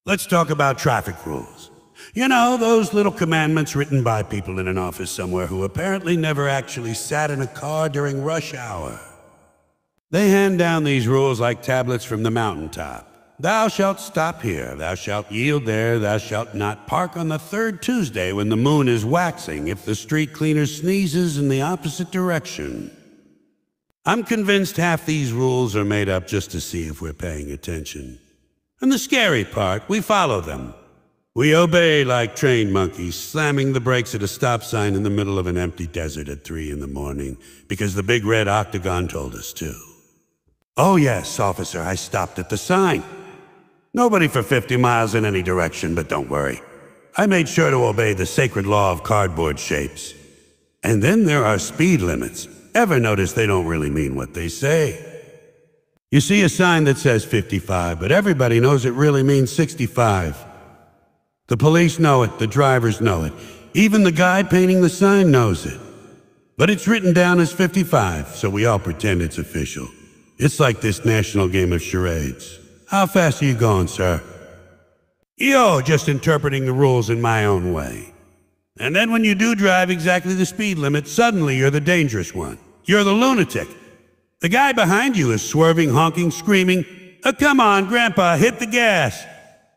Let's talk about traffic rules. You know, those little commandments written by people in an office somewhere who apparently never actually sat in a car during rush hour. They hand down these rules like tablets from the mountaintop. Thou shalt stop here, thou shalt yield there, thou shalt not park on the third Tuesday when the moon is waxing if the street cleaner sneezes in the opposite direction. I'm convinced half these rules are made up just to see if we're paying attention. And the scary part, we follow them. We obey like trained monkeys, slamming the brakes at a stop sign in the middle of an empty desert at 3 in the morning because the big red octagon told us to. Oh yes, officer, I stopped at the sign. Nobody for 50 miles in any direction, but don't worry. I made sure to obey the sacred law of cardboard shapes. And then there are speed limits. Ever notice they don't really mean what they say? You see a sign that says 55, but everybody knows it really means 65. The police know it, the drivers know it. Even the guy painting the sign knows it. But it's written down as 55, so we all pretend it's official. It's like this national game of charades. How fast are you going, sir? Yo, just interpreting the rules in my own way. And then when you do drive exactly the speed limit, suddenly you're the dangerous one. You're the lunatic. The guy behind you is swerving, honking, screaming, "Oh, come on, Grandpa, hit the gas."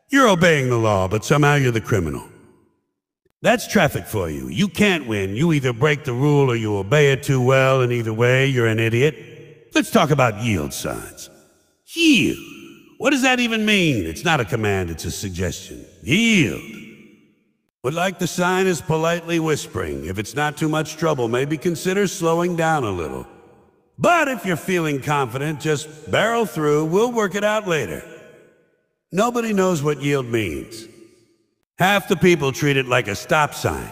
You're obeying the law, but somehow you're the criminal. That's traffic for you. You can't win. You either break the rule or you obey it too well, and either way, you're an idiot. Let's talk about yield signs. Yield. What does that even mean? It's not a command, it's a suggestion. Yield. Would like the sign is politely whispering. If it's not too much trouble, maybe consider slowing down a little. But if you're feeling confident, just barrel through. We'll work it out later. Nobody knows what yield means. Half the people treat it like a stop sign.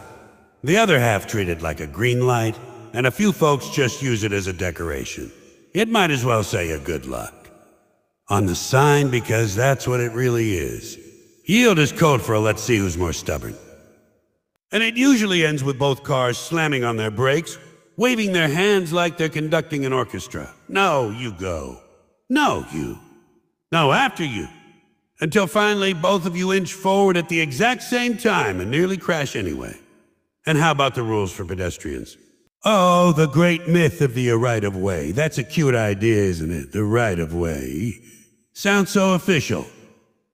The other half treat it like a green light, and a few folks just use it as a decoration. It might as well say a good luck on the sign because that's what it really is. Yield is code for a let's see who's more stubborn. And it usually ends with both cars slamming on their brakes, waving their hands like they're conducting an orchestra. No, you go. No, you. No, after you. Until finally both of you inch forward at the exact same time and nearly crash anyway. And how about the rules for pedestrians? Oh, the great myth of the right-of-way. That's a cute idea, isn't it? The right-of-way. Sounds so official.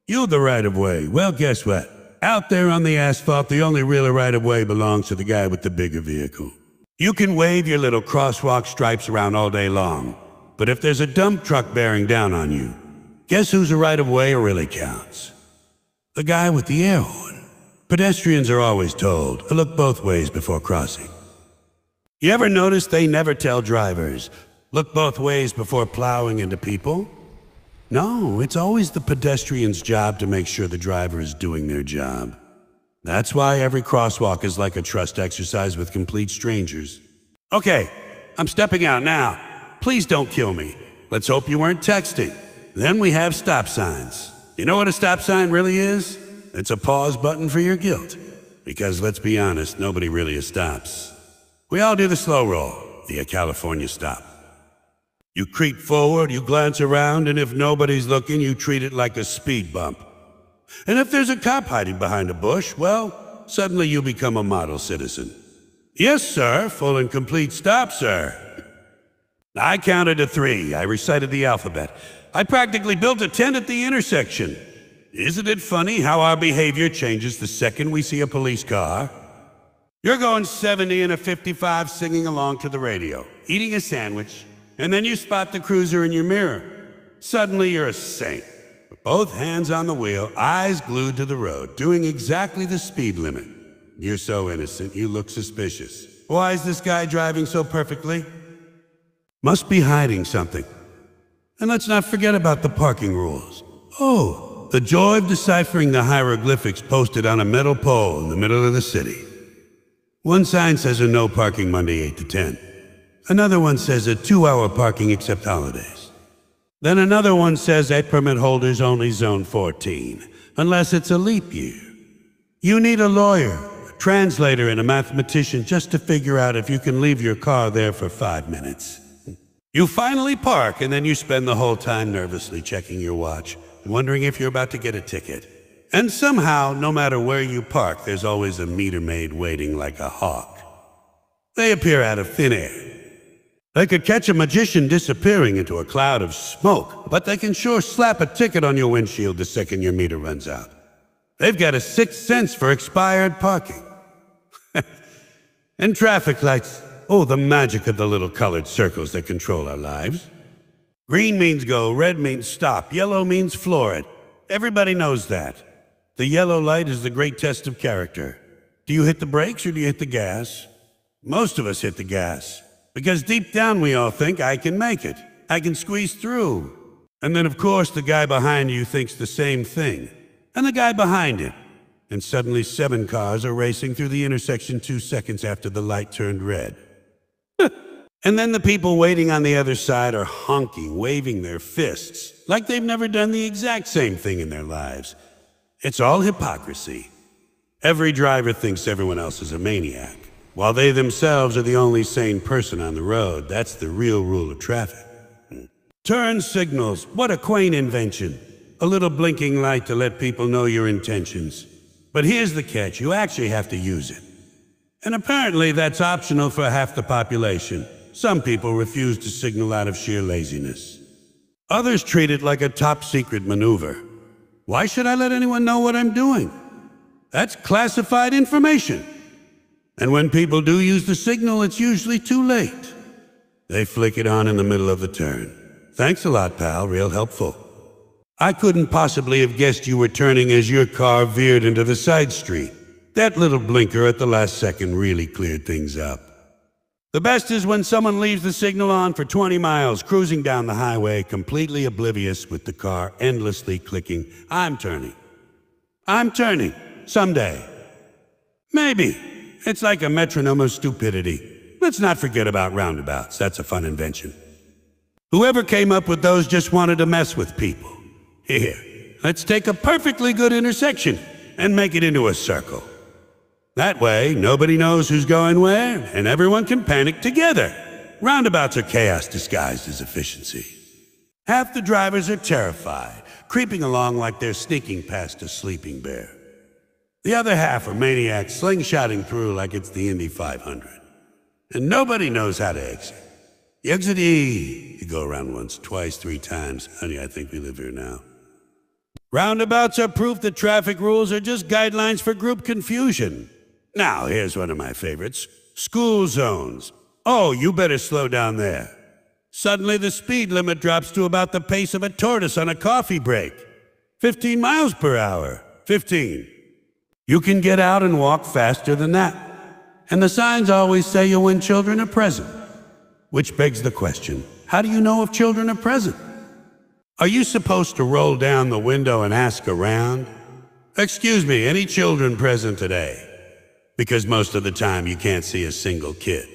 You're the right-of-way. Well, guess what? Out there on the asphalt, the only real right-of-way belongs to the guy with the bigger vehicle. You can wave your little crosswalk stripes around all day long, but if there's a dump truck bearing down on you, guess whose right-of-way really counts? The guy with the air horn. Pedestrians are always told to look both ways before crossing. You ever notice they never tell drivers, look both ways before plowing into people? No, it's always the pedestrian's job to make sure the driver is doing their job. That's why every crosswalk is like a trust exercise with complete strangers. Okay, I'm stepping out now. Please don't kill me. Let's hope you weren't texting. Then we have stop signs. You know what a stop sign really is? It's a pause button for your guilt. Because let's be honest, nobody really stops. We all do the slow roll, the California stop. You creep forward, you glance around, and if nobody's looking, you treat it like a speed bump. And if there's a cop hiding behind a bush, well, suddenly you become a model citizen. Yes, sir, full and complete stop, sir. I counted to 3. I recited the alphabet. I practically built a tent at the intersection. Isn't it funny how our behavior changes the second we see a police car? You're going 70 in a 55 singing along to the radio, eating a sandwich, and then you spot the cruiser in your mirror. Suddenly you're a saint. Both hands on the wheel, eyes glued to the road, doing exactly the speed limit. You're so innocent, you look suspicious. Why is this guy driving so perfectly? Must be hiding something. And let's not forget about the parking rules. Oh, the joy of deciphering the hieroglyphics posted on a metal pole in the middle of the city. One sign says a no parking Monday 8 to 10. Another one says a 2-hour parking except holidays. Then another one says that permit holders only zone 14, unless it's a leap year. You need a lawyer, a translator, and a mathematician just to figure out if you can leave your car there for 5 minutes. You finally park, and then you spend the whole time nervously checking your watch, wondering if you're about to get a ticket. And somehow, no matter where you park, there's always a meter maid waiting like a hawk. They appear out of thin air. They could catch a magician disappearing into a cloud of smoke, but they can sure slap a ticket on your windshield the second your meter runs out. They've got a sixth sense for expired parking. And traffic lights. Oh, the magic of the little colored circles that control our lives. Green means go, red means stop, yellow means floor it. Everybody knows that. The yellow light is the great test of character. Do you hit the brakes or do you hit the gas? Most of us hit the gas. Because deep down we all think, I can make it. I can squeeze through. And then, of course, the guy behind you thinks the same thing. And the guy behind him. And suddenly 7 cars are racing through the intersection 2 seconds after the light turned red. And then the people waiting on the other side are honking, waving their fists, like they've never done the exact same thing in their lives. It's all hypocrisy. Every driver thinks everyone else is a maniac, while they themselves are the only sane person on the road. That's the real rule of traffic. Turn signals, what a quaint invention. A little blinking light to let people know your intentions. But here's the catch, you actually have to use it. And apparently that's optional for half the population. Some people refuse to signal out of sheer laziness. Others treat it like a top-secret maneuver. Why should I let anyone know what I'm doing? That's classified information. And when people do use the signal, it's usually too late. They flick it on in the middle of the turn. Thanks a lot, pal, real helpful. I couldn't possibly have guessed you were turning as your car veered into the side street. That little blinker at the last second really cleared things up. The best is when someone leaves the signal on for 20 miles, cruising down the highway, completely oblivious with the car endlessly clicking, I'm turning. I'm turning. Someday. Maybe. It's like a metronome of stupidity. Let's not forget about roundabouts. That's a fun invention. Whoever came up with those just wanted to mess with people. Here, let's take a perfectly good intersection and make it into a circle. That way, nobody knows who's going where, and everyone can panic together. Roundabouts are chaos disguised as efficiency. Half the drivers are terrified, creeping along like they're sneaking past a sleeping bear. The other half are maniacs slingshotting through like it's the Indy 500. And nobody knows how to exit. You exit E. You go around once, twice, 3 times. Honey, I think we live here now. Roundabouts are proof that traffic rules are just guidelines for group confusion. Now, here's one of my favorites. School zones. Oh, you better slow down there. Suddenly, the speed limit drops to about the pace of a tortoise on a coffee break. 15 miles per hour. 15. You can get out and walk faster than that. And the signs always say you when children are present. Which begs the question, how do you know if children are present? Are you supposed to roll down the window and ask around? Excuse me, any children present today? Because most of the time you can't see a single kid.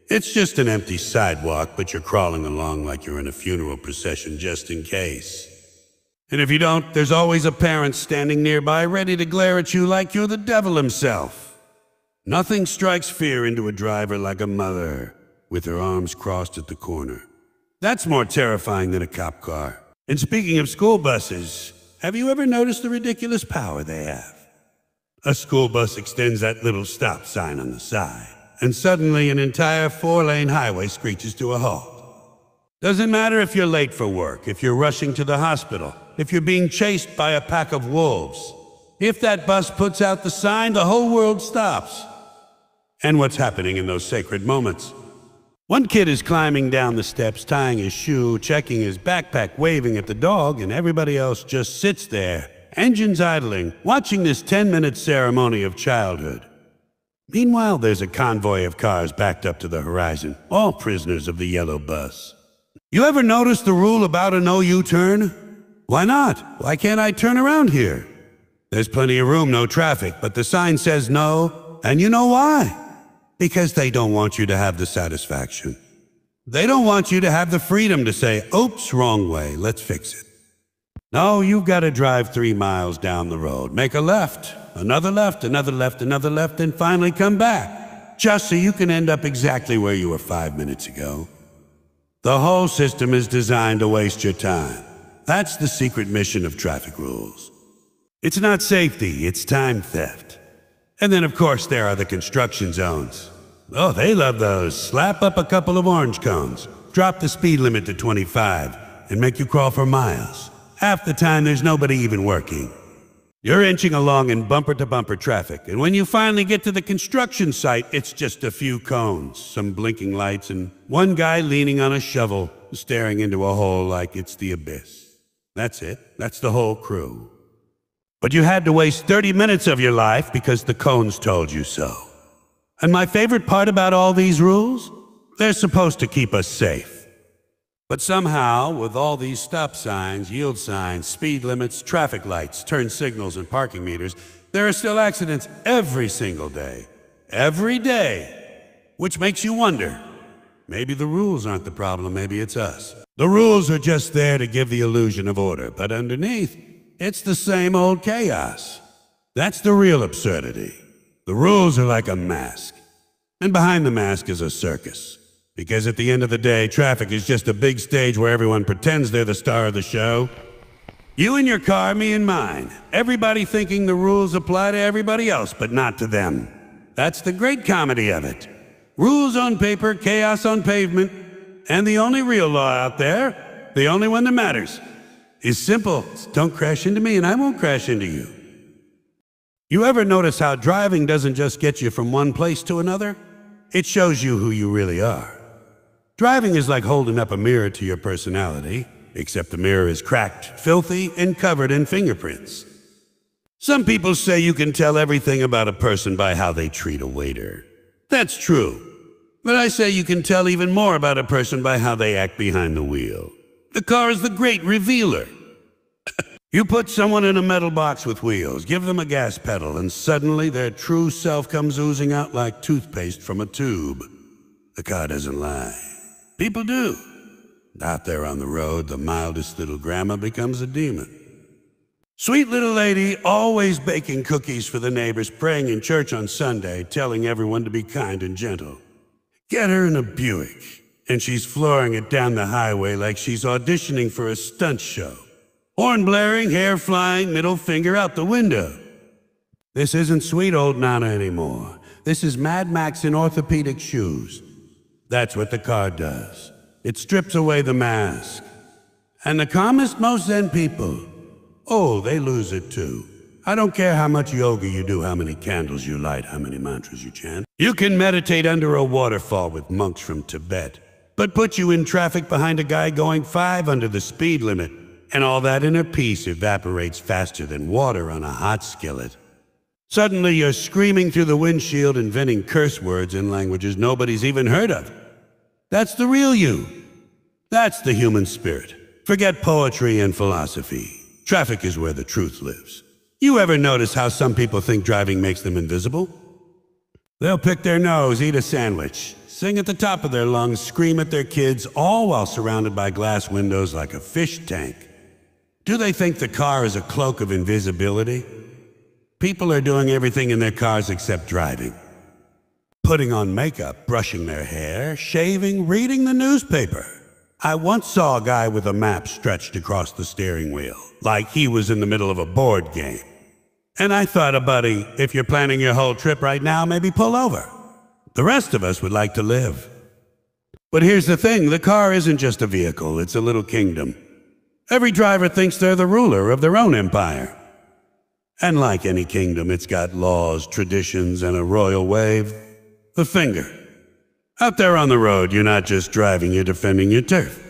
It's just an empty sidewalk, but you're crawling along like you're in a funeral procession just in case. And if you don't, there's always a parent standing nearby ready to glare at you like you're the devil himself. Nothing strikes fear into a driver like a mother with her arms crossed at the corner. That's more terrifying than a cop car. And speaking of school buses, have you ever noticed the ridiculous power they have? A school bus extends that little stop sign on the side, and suddenly an entire 4-lane highway screeches to a halt. Doesn't matter if you're late for work, if you're rushing to the hospital, if you're being chased by a pack of wolves. If that bus puts out the sign, the whole world stops. And what's happening in those sacred moments? One kid is climbing down the steps, tying his shoe, checking his backpack, waving at the dog, and everybody else just sits there, engines idling, watching this 10-minute ceremony of childhood. Meanwhile, there's a convoy of cars backed up to the horizon, all prisoners of the yellow bus. You ever notice the rule about a no U-turn? Why not? Why can't I turn around here? There's plenty of room, no traffic, but the sign says no, and you know why? Because they don't want you to have the satisfaction. They don't want you to have the freedom to say, oops, wrong way, let's fix it. No, you've got to drive 3 miles down the road, make a left, another left, another left, another left, and finally come back, just so you can end up exactly where you were 5 minutes ago. The whole system is designed to waste your time. That's the secret mission of traffic rules. It's not safety, it's time theft. And then, of course, there are the construction zones. Oh, they love those. Slap up a couple of orange cones, drop the speed limit to 25, and make you crawl for miles. Half the time, there's nobody even working. You're inching along in bumper-to-bumper traffic, and when you finally get to the construction site, it's just a few cones, some blinking lights, and one guy leaning on a shovel, staring into a hole like it's the abyss. That's it. That's the whole crew. But you had to waste 30 minutes of your life because the cones told you so. And my favorite part about all these rules? They're supposed to keep us safe. But somehow, with all these stop signs, yield signs, speed limits, traffic lights, turn signals, and parking meters, there are still accidents every single day. Every day. Which makes you wonder, maybe the rules aren't the problem, maybe it's us. The rules are just there to give the illusion of order, but underneath, it's the same old chaos. That's the real absurdity. The rules are like a mask. And behind the mask is a circus. Because at the end of the day, traffic is just a big stage where everyone pretends they're the star of the show. You in your car, me in mine. Everybody thinking the rules apply to everybody else, but not to them. That's the great comedy of it. Rules on paper, chaos on pavement, and the only real law out there, the only one that matters, is simple. Don't crash into me and I won't crash into you. You ever notice how driving doesn't just get you from one place to another? It shows you who you really are. Driving is like holding up a mirror to your personality, except the mirror is cracked, filthy, and covered in fingerprints. Some people say you can tell everything about a person by how they treat a waiter. That's true. But I say you can tell even more about a person by how they act behind the wheel. The car is the great revealer. You put someone in a metal box with wheels, give them a gas pedal, and suddenly their true self comes oozing out like toothpaste from a tube. The car doesn't lie. People do. Out there on the road, the mildest little grandma becomes a demon. Sweet little lady, always baking cookies for the neighbors, praying in church on Sunday, telling everyone to be kind and gentle. Get her in a Buick, and she's flooring it down the highway like she's auditioning for a stunt show. Horn blaring, hair flying, middle finger out the window. This isn't sweet old Nana anymore. This is Mad Max in orthopedic shoes. That's what the car does. It strips away the mask. And the calmest, most zen people, oh, they lose it too. I don't care how much yoga you do, how many candles you light, how many mantras you chant. You can meditate under a waterfall with monks from Tibet, but put you in traffic behind a guy going 5 under the speed limit, and all that inner peace evaporates faster than water on a hot skillet. Suddenly you're screaming through the windshield, inventing curse words in languages nobody's even heard of. That's the real you. That's the human spirit. Forget poetry and philosophy. Traffic is where the truth lives. You ever notice how some people think driving makes them invisible? They'll pick their nose, eat a sandwich, sing at the top of their lungs, scream at their kids, all while surrounded by glass windows like a fish tank. Do they think the car is a cloak of invisibility? People are doing everything in their cars except driving. Putting on makeup, brushing their hair, shaving, reading the newspaper. I once saw a guy with a map stretched across the steering wheel, like he was in the middle of a board game. And I thought, buddy, if you're planning your whole trip right now, maybe pull over. The rest of us would like to live. But here's the thing, the car isn't just a vehicle, it's a little kingdom. Every driver thinks they're the ruler of their own empire. And like any kingdom, it's got laws, traditions, and a royal wave. The finger. Out there on the road, you're not just driving, you're defending your turf.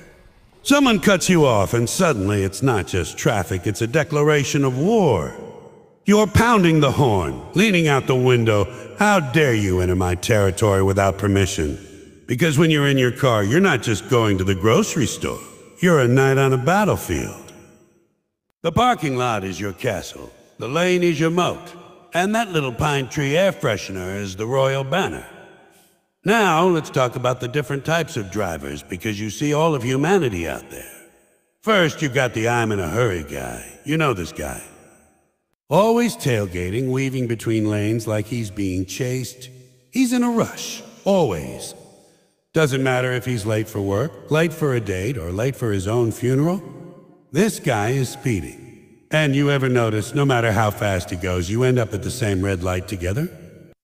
Someone cuts you off, and suddenly it's not just traffic, it's a declaration of war. You're pounding the horn, leaning out the window. How dare you enter my territory without permission? Because when you're in your car, you're not just going to the grocery store. You're a knight on a battlefield. The parking lot is your castle. The lane is your moat. And that little pine tree air freshener is the royal banner. Now, let's talk about the different types of drivers, because you see all of humanity out there. First, you've got the I'm in a hurry guy. You know this guy. Always tailgating, weaving between lanes like he's being chased. He's in a rush, always. Doesn't matter if he's late for work, late for a date, or late for his own funeral. This guy is speeding. And you ever notice, no matter how fast he goes, you end up at the same red light together?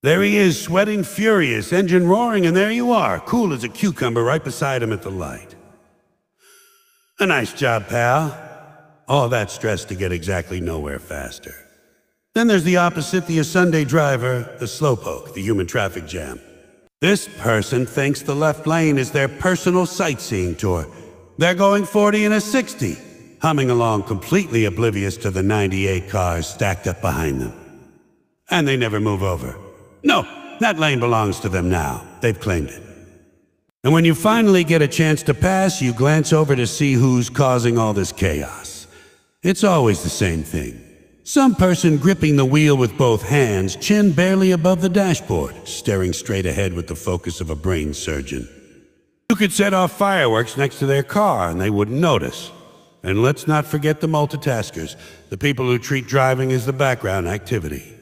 There he is, sweating furious, engine roaring, and there you are, cool as a cucumber right beside him at the light. A nice job, pal. All that stress to get exactly nowhere faster. Then there's the opposite, the Sunday driver, the slowpoke, the human traffic jam. This person thinks the left lane is their personal sightseeing tour. They're going 40 and a 60, humming along completely oblivious to the 98 cars stacked up behind them. And they never move over. No, that lane belongs to them now. They've claimed it. And when you finally get a chance to pass, you glance over to see who's causing all this chaos. It's always the same thing. Some person gripping the wheel with both hands, chin barely above the dashboard, staring straight ahead with the focus of a brain surgeon. You could set off fireworks next to their car and they wouldn't notice. And let's not forget the multitaskers, the people who treat driving as the background activity.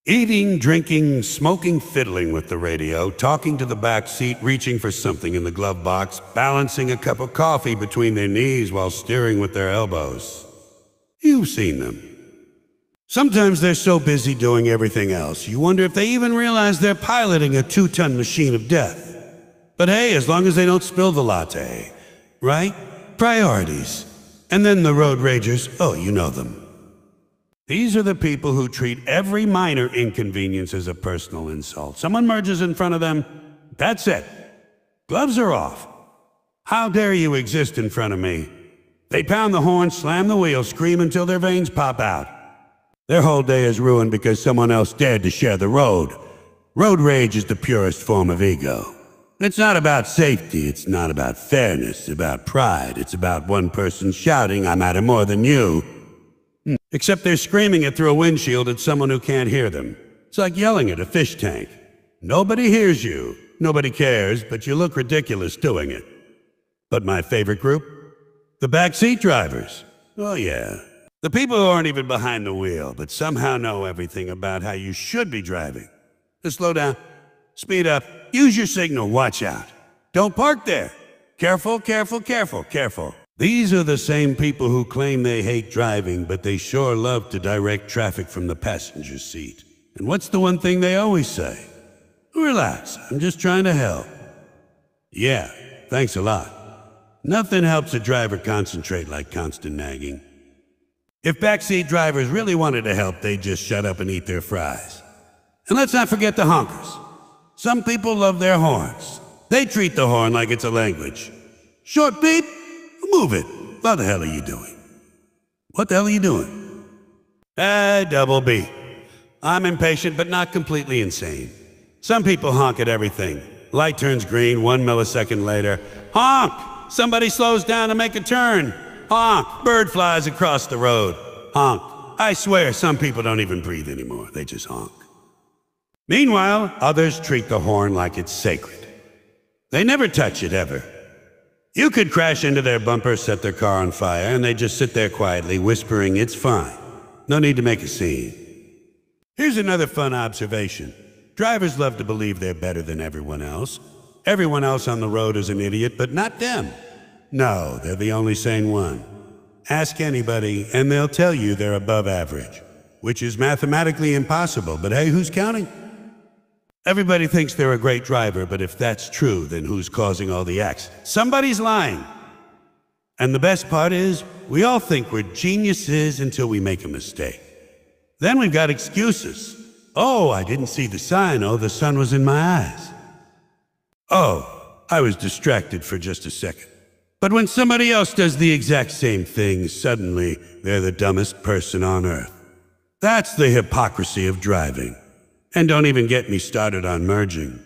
Eating, drinking, smoking, fiddling with the radio, talking to the back seat, reaching for something in the glove box, balancing a cup of coffee between their knees while steering with their elbows. You've seen them. Sometimes they're so busy doing everything else, you wonder if they even realize they're piloting a 2-ton machine of death. But hey, as long as they don't spill the latte, right? Priorities. And then the road ragers, oh, you know them. These are the people who treat every minor inconvenience as a personal insult. Someone merges in front of them, that's it. Gloves are off. How dare you exist in front of me? They pound the horn, slam the wheel, scream until their veins pop out. Their whole day is ruined because someone else dared to share the road. Road rage is the purest form of ego. It's not about safety, it's not about fairness, it's about pride. It's about one person shouting, I matter more than you. Except they're screaming it through a windshield at someone who can't hear them. It's like yelling at a fish tank. Nobody hears you, nobody cares, but you look ridiculous doing it. But my favorite group? The backseat drivers. Oh yeah. The people who aren't even behind the wheel, but somehow know everything about how you should be driving. Just slow down, speed up, use your signal, watch out. Don't park there. Careful, careful, careful, careful. These are the same people who claim they hate driving, but they sure love to direct traffic from the passenger seat. And what's the one thing they always say? Relax, I'm just trying to help. Yeah, thanks a lot. Nothing helps a driver concentrate like constant nagging. If backseat drivers really wanted to help, they'd just shut up and eat their fries. And let's not forget the honkers. Some people love their horns. They treat the horn like it's a language. Short beep, move it. What the hell are you doing? What the hell are you doing? Double B. I'm impatient, but not completely insane. Some people honk at everything. Light turns green 1 millisecond later. Honk! Somebody slows down to make a turn. Honk! Bird flies across the road. Honk! I swear, some people don't even breathe anymore. They just honk. Meanwhile, others treat the horn like it's sacred. They never touch it, ever. You could crash into their bumper, set their car on fire, and they just sit there quietly, whispering, it's fine. No need to make a scene. Here's another fun observation. Drivers love to believe they're better than everyone else. Everyone else on the road is an idiot, but not them. No, they're the only sane one. Ask anybody, and they'll tell you they're above average, which is mathematically impossible, but hey, who's counting? Everybody thinks they're a great driver, but if that's true, then who's causing all the accidents? Somebody's lying. And the best part is, we all think we're geniuses until we make a mistake. Then we've got excuses. Oh, I didn't see the sign. Oh, the sun was in my eyes. Oh, I was distracted for just a second. But when somebody else does the exact same thing, suddenly they're the dumbest person on earth. That's the hypocrisy of driving. And don't even get me started on merging.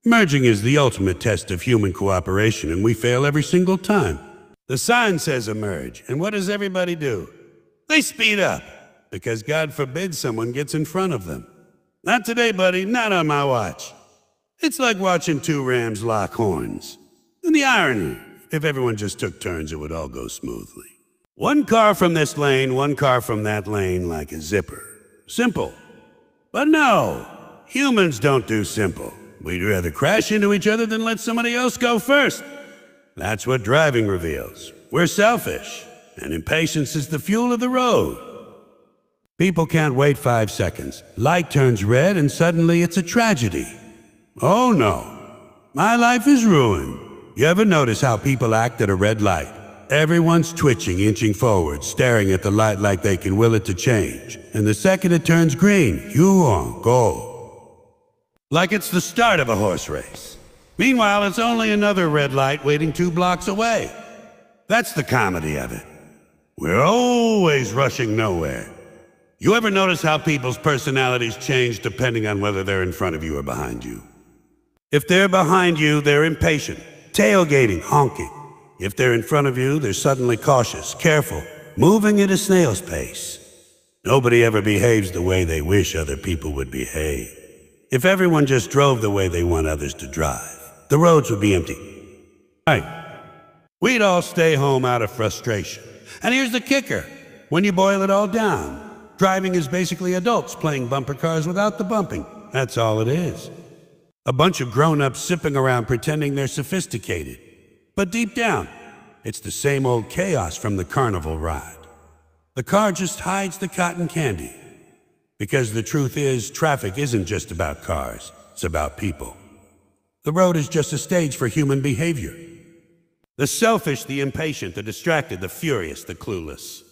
Merging is the ultimate test of human cooperation, and we fail every single time. The sign says emerge, and what does everybody do? They speed up, because God forbid someone gets in front of them. Not today, buddy, not on my watch. It's like watching two rams lock horns. And the irony, if everyone just took turns, it would all go smoothly. One car from this lane, one car from that lane, like a zipper. Simple. But no, humans don't do simple. We'd rather crash into each other than let somebody else go first. That's what driving reveals. We're selfish. and impatience is the fuel of the road. People can't wait 5 seconds. Light turns red and suddenly it's a tragedy. Oh no, my life is ruined. You ever notice how people act at a red light? Everyone's twitching, inching forward, staring at the light like they can will it to change. And the second it turns green, you on go. Like it's the start of a horse race. Meanwhile, it's only another red light waiting 2 blocks away. That's the comedy of it. We're always rushing nowhere. You ever notice how people's personalities change depending on whether they're in front of you or behind you? If they're behind you, they're impatient, tailgating, honking. If they're in front of you, they're suddenly cautious, careful, moving at a snail's pace. Nobody ever behaves the way they wish other people would behave. If everyone just drove the way they want others to drive, the roads would be empty. Right. We'd all stay home out of frustration. And here's the kicker. When you boil it all down, driving is basically adults playing bumper cars without the bumping. That's all it is. A bunch of grown-ups zipping around pretending they're sophisticated. But deep down, it's the same old chaos from the carnival ride. The car just hides the cotton candy. Because the truth is, traffic isn't just about cars, it's about people. The road is just a stage for human behavior. The selfish, the impatient, the distracted, the furious, the clueless.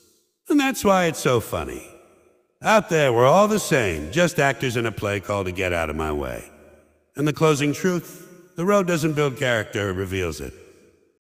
And that's why it's so funny. Out there, we're all the same, just actors in a play called To Get Out of My Way. And the closing truth, the road doesn't build character, it reveals it.